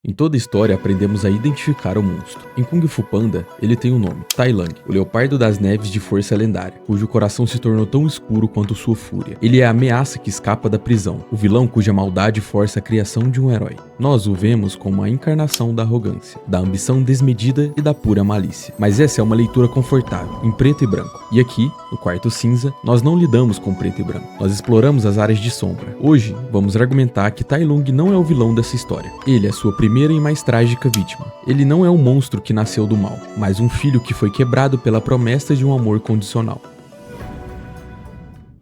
Em toda a história aprendemos a identificar o monstro. Em Kung Fu Panda, ele tem um nome, Tai Lung, o leopardo das neves de força lendária, cujo coração se tornou tão escuro quanto sua fúria. Ele é a ameaça que escapa da prisão, o vilão cuja maldade força a criação de um herói. Nós o vemos como a encarnação da arrogância, da ambição desmedida e da pura malícia. Mas essa é uma leitura confortável, em preto e branco. E aqui, no Quarto Cinza, nós não lidamos com preto e branco, nós exploramos as áreas de sombra. Hoje, vamos argumentar que Tai Lung não é o vilão dessa história. Ele é sua primeira e mais trágica vítima. Ele não é um monstro que nasceu do mal, mas um filho que foi quebrado pela promessa de um amor condicional.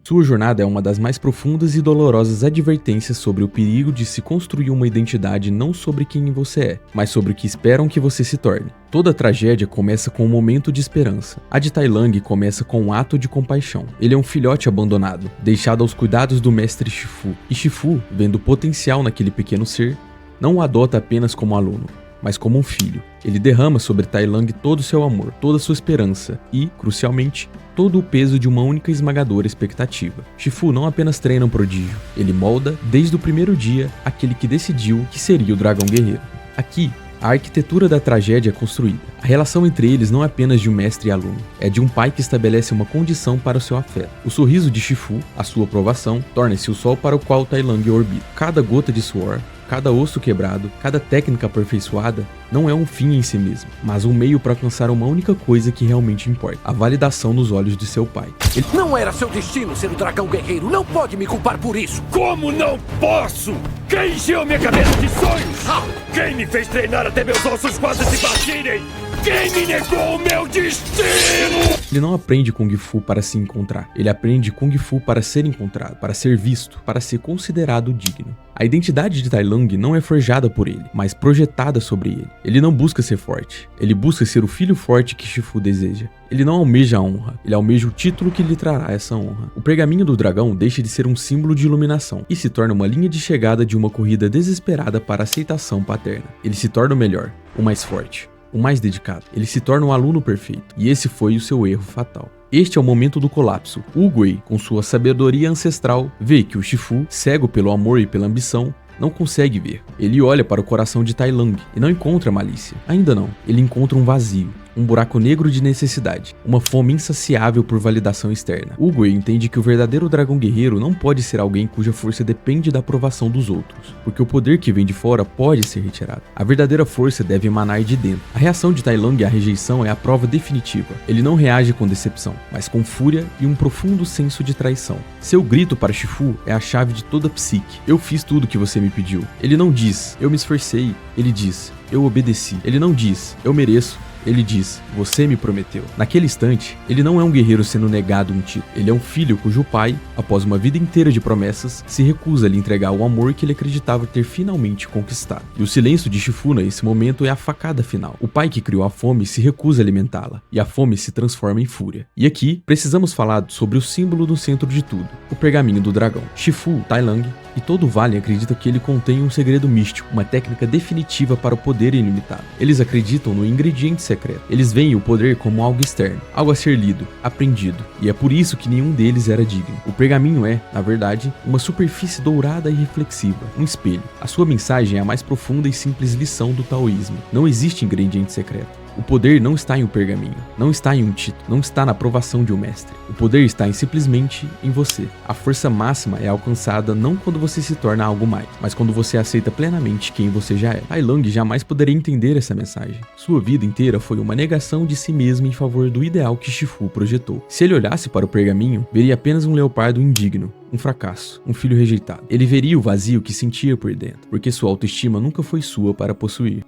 Sua jornada é uma das mais profundas e dolorosas advertências sobre o perigo de se construir uma identidade não sobre quem você é, mas sobre o que esperam que você se torne. Toda tragédia começa com um momento de esperança. A de Tai Lung começa com um ato de compaixão. Ele é um filhote abandonado, deixado aos cuidados do mestre Shifu. E Shifu, vendo o potencial naquele pequeno ser, não o adota apenas como aluno, mas como um filho. Ele derrama sobre Tai Lung todo o seu amor, toda a sua esperança e, crucialmente, todo o peso de uma única e esmagadora expectativa. Shifu não apenas treina um prodígio, ele molda, desde o primeiro dia, aquele que decidiu que seria o dragão guerreiro. Aqui, a arquitetura da tragédia é construída. A relação entre eles não é apenas de um mestre e aluno, é de um pai que estabelece uma condição para o seu afeto. O sorriso de Shifu, a sua aprovação, torna-se o sol para o qual Tai Lung orbita. Cada gota de suor, cada osso quebrado, cada técnica aperfeiçoada não é um fim em si mesmo, mas um meio para alcançar uma única coisa que realmente importa: a validação nos olhos de seu pai. Não era seu destino ser o dragão guerreiro, não pode me culpar por isso! Como não posso? Quem encheu minha cabeça de sonhos? Quem me fez treinar até meus ossos quase se partirem? Quem me negou o meu destino? Ele não aprende Kung Fu para se encontrar, ele aprende Kung Fu para ser encontrado, para ser visto, para ser considerado digno. A identidade de Tai Lung não é forjada por ele, mas projetada sobre ele. Ele não busca ser forte, ele busca ser o filho forte que Shifu deseja. Ele não almeja a honra, ele almeja o título que lhe trará essa honra. O pergaminho do dragão deixa de ser um símbolo de iluminação e se torna uma linha de chegada de uma corrida desesperada para a aceitação paterna. Ele se torna o melhor, o mais forte, o mais dedicado. Ele se torna um aluno perfeito, e esse foi o seu erro fatal. Este é o momento do colapso. Oogway, com sua sabedoria ancestral, vê que o Shifu, cego pelo amor e pela ambição, não consegue ver. Ele olha para o coração de Tai Lung e não encontra malícia. Ainda não. Ele encontra um vazio, um buraco negro de necessidade, uma fome insaciável por validação externa. Oogway entende que o verdadeiro dragão guerreiro não pode ser alguém cuja força depende da aprovação dos outros, porque o poder que vem de fora pode ser retirado. A verdadeira força deve emanar de dentro. A reação de Tai Lung à rejeição é a prova definitiva. Ele não reage com decepção, mas com fúria e um profundo senso de traição. Seu grito para Shifu é a chave de toda a psique. Eu fiz tudo o que você me pediu. Ele não diz, eu me esforcei. Ele diz, eu obedeci. Ele não diz, eu mereço. Ele diz, você me prometeu. Naquele instante, ele não é um guerreiro sendo negado um título. Ele é um filho cujo pai, após uma vida inteira de promessas, se recusa a lhe entregar o amor que ele acreditava ter finalmente conquistado. E o silêncio de Shifu nesse momento é a facada final. O pai que criou a fome se recusa a alimentá-la, e a fome se transforma em fúria. E aqui, precisamos falar sobre o símbolo no centro de tudo, o pergaminho do dragão. Shifu, Tai Lung e todo o Vale acredita que ele contém um segredo místico, uma técnica definitiva para o poder ilimitado. Eles acreditam no ingrediente secreto. Eles veem o poder como algo externo, algo a ser lido, aprendido, e é por isso que nenhum deles era digno. O pergaminho é, na verdade, uma superfície dourada e reflexiva, um espelho. A sua mensagem é a mais profunda e simples lição do taoísmo. Não existe ingrediente secreto. O poder não está em um pergaminho, não está em um título, não está na aprovação de um mestre. O poder está simplesmente em você. A força máxima é alcançada não quando você se torna algo mais, mas quando você aceita plenamente quem você já é. Tai Lung jamais poderia entender essa mensagem. Sua vida inteira foi uma negação de si mesmo em favor do ideal que Shifu projetou. Se ele olhasse para o pergaminho, veria apenas um leopardo indigno, um fracasso, um filho rejeitado. Ele veria o vazio que sentia por dentro, porque sua autoestima nunca foi sua para possuir.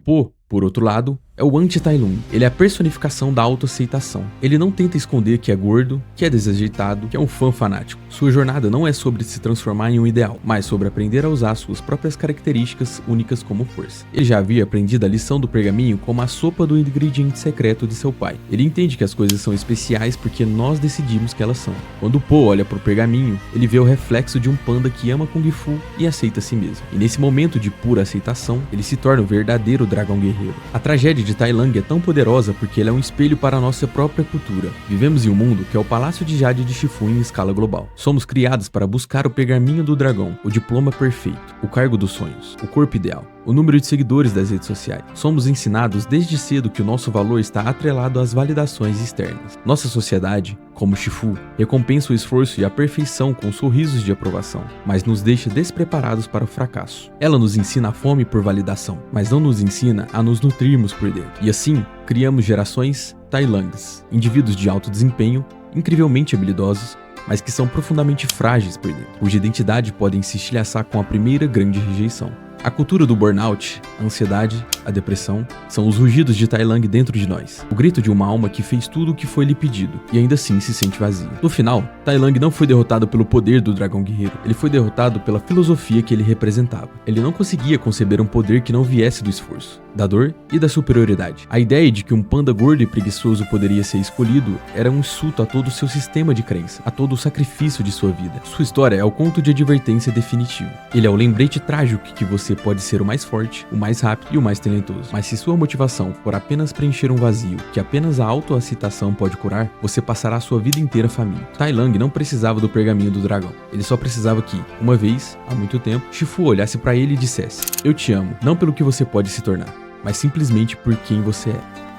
Po, por outro lado, é o anti-Tai Lung. Ele é a personificação da autoaceitação. Ele não tenta esconder que é gordo, que é desajeitado, que é um fã fanático. Sua jornada não é sobre se transformar em um ideal, mas sobre aprender a usar suas próprias características únicas como força. Ele já havia aprendido a lição do pergaminho como a sopa do ingrediente secreto de seu pai. Ele entende que as coisas são especiais porque nós decidimos que elas são. Quando Po olha para o pergaminho, ele vê o reflexo de um panda que ama Kung Fu e aceita a si mesmo. E nesse momento de pura aceitação, ele se torna o verdadeiro dragão guerreiro. A tragédia de de Tai Lang é tão poderosa porque ela é um espelho para a nossa própria cultura. Vivemos em um mundo que é o Palácio de Jade de Shifu em escala global. Somos criados para buscar o pergaminho do dragão, o diploma perfeito, o cargo dos sonhos, o corpo ideal, o número de seguidores das redes sociais. Somos ensinados desde cedo que o nosso valor está atrelado às validações externas. Nossa sociedade, como Shifu, recompensa o esforço e a perfeição com sorrisos de aprovação, mas nos deixa despreparados para o fracasso. Ela nos ensina a fome por validação, mas não nos ensina a nos nutrirmos por dentro. E assim, criamos gerações Tai Langs, indivíduos de alto desempenho, incrivelmente habilidosos, mas que são profundamente frágeis por dentro, cuja identidade podem se estilhaçar com a primeira grande rejeição. A cultura do burnout, a ansiedade, a depressão, são os rugidos de Tai Lang dentro de nós. O grito de uma alma que fez tudo o que foi lhe pedido, e ainda assim se sente vazia. No final, Tai Lang não foi derrotado pelo poder do dragão guerreiro, ele foi derrotado pela filosofia que ele representava. Ele não conseguia conceber um poder que não viesse do esforço, da dor e da superioridade. A ideia de que um panda gordo e preguiçoso poderia ser escolhido era um insulto a todo o seu sistema de crença, a todo o sacrifício de sua vida. Sua história é o conto de advertência definitivo. Ele é o lembrete trágico que você pode ser o mais forte, o mais rápido e o mais talentoso. Mas se sua motivação for apenas preencher um vazio que apenas a autoaceitação pode curar, você passará a sua vida inteira faminto. Tai Lang não precisava do pergaminho do dragão. Ele só precisava que, uma vez, há muito tempo, Shifu olhasse pra ele e dissesse: "Eu te amo, não pelo que você pode se tornar, mas simplesmente por quem você é."